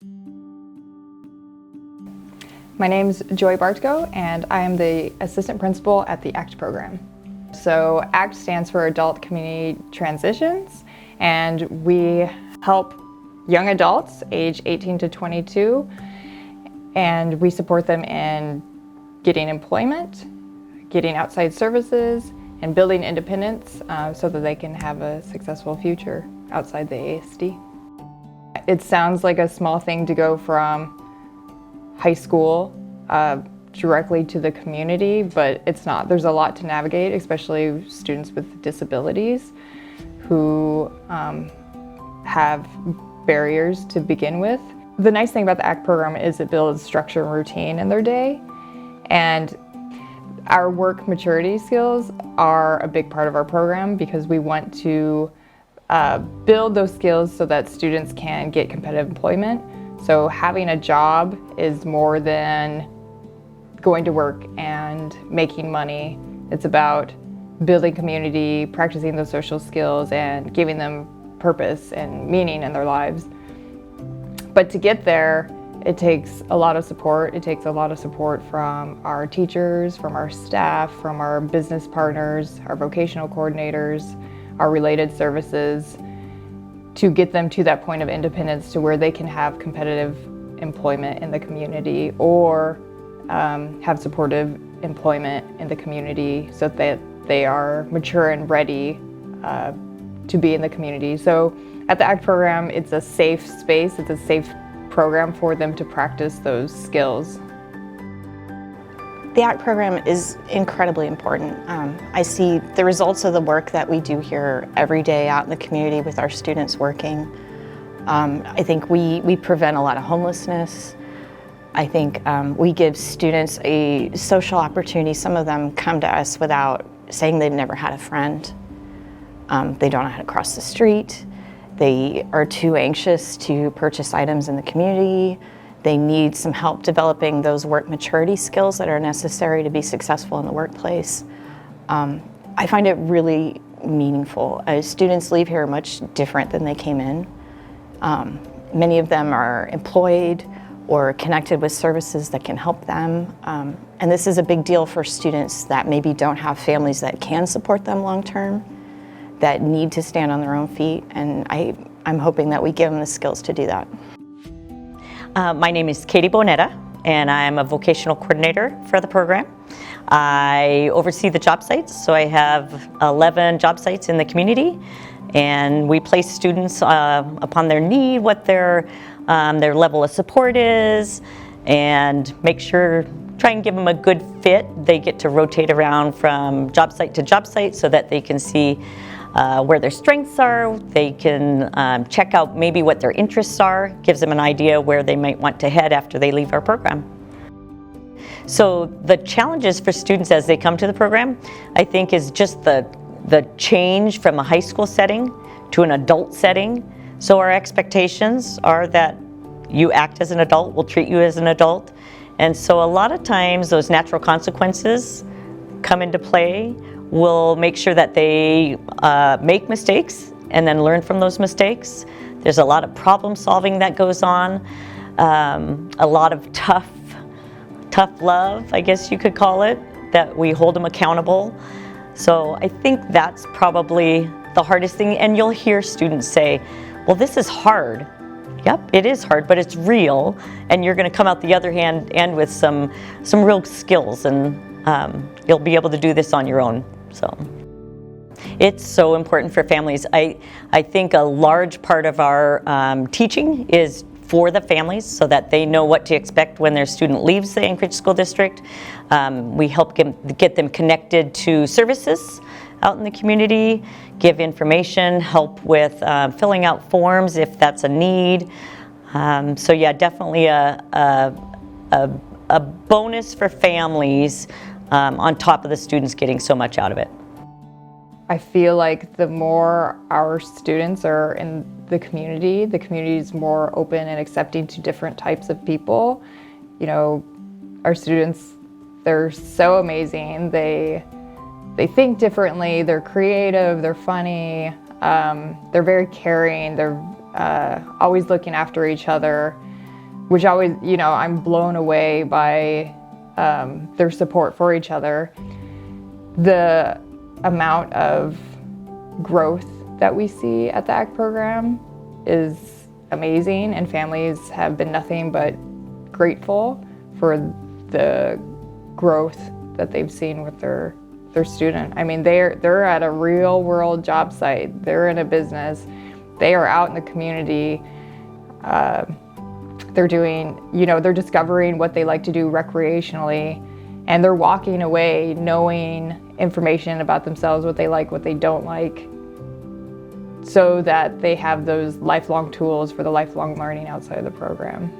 My name's Joy Bartko, and I am the assistant principal at the ACT program. So ACT stands for Adult Community Transitions, and we help young adults age 18 to 22, and we support them in getting employment, getting outside services, and building independence so that they can have a successful future outside the ASD. It sounds like a small thing to go from high school directly to the community, but it's not. There's a lot to navigate, especially students with disabilities who have barriers to begin with. The nice thing about the ACT program is it builds structure and routine in their day, and our work maturity skills are a big part of our program because we want to build those skills so that students can get competitive employment. So having a job is more than going to work and making money. It's about building community, practicing those social skills, and giving them purpose and meaning in their lives. But to get there, it takes a lot of support. It takes a lot of support from our teachers, from our staff, from our business partners, our vocational coordinators, our related services, to get them to that point of independence to where they can have competitive employment in the community or have supportive employment in the community so that they are mature and ready to be in the community. So at the ACT program, it's a safe space, it's a safe program for them to practice those skills. The ACT program is incredibly important. I see the results of the work that we do here every day out in the community with our students working. I think we prevent a lot of homelessness. I think we give students a social opportunity. Some of them come to us without saying they've never had a friend. They don't know how to cross the street. They are too anxious to purchase items in the community. They need some help developing those work maturity skills that are necessary to be successful in the workplace. I find it really meaningful. Students leave here much different than they came in. Many of them are employed or connected with services that can help them. And this is a big deal for students that maybe don't have families that can support them long term, that need to stand on their own feet. And I'm hoping that we give them the skills to do that. My name is Katie Bonetta, and I'm a vocational coordinator for the program. I oversee the job sites, so I have 11 job sites in the community, and we place students upon their need, what their level of support is, and try and give them a good fit. They get to rotate around from job site to job site so that they can see where their strengths are. They can check out maybe what their interests are, gives them an idea where they might want to head after they leave our program. So the challenges for students as they come to the program, I think, is just the change from a high school setting to an adult setting. So our expectations are that you act as an adult, we'll treat you as an adult. And so a lot of times those natural consequences come into play. We'll make sure that they make mistakes and then learn from those mistakes. There's a lot of problem solving that goes on, a lot of tough love, I guess you could call it, that we hold them accountable. So I think that's probably the hardest thing. And you'll hear students say, well, this is hard. Yep, it is hard, but it's real, and you're going to come out the other end with some real skills, and you'll be able to do this on your own. So it's so important for families. I think a large part of our teaching is for the families so that they know what to expect when their student leaves the Anchorage School District. We help get them connected to services out in the community, give information, help with filling out forms if that's a need. So yeah, definitely a bonus for families on top of the students getting so much out of it. I feel like the more our students are in the community is more open and accepting to different types of people. You know, our students, they're so amazing. They think differently, they're creative, they're funny, they're very caring, they're always looking after each other. which always, I'm blown away by their support for each other. The amount of growth that we see at the ACT program is amazing, and families have been nothing but grateful for the growth that they've seen with their student. I mean, they're at a real world job site. They're in a business. They are out in the community. They're doing, they're discovering what they like to do recreationally, and they're walking away knowing information about themselves, what they like, what they don't like, so that they have those lifelong tools for the lifelong learning outside of the program.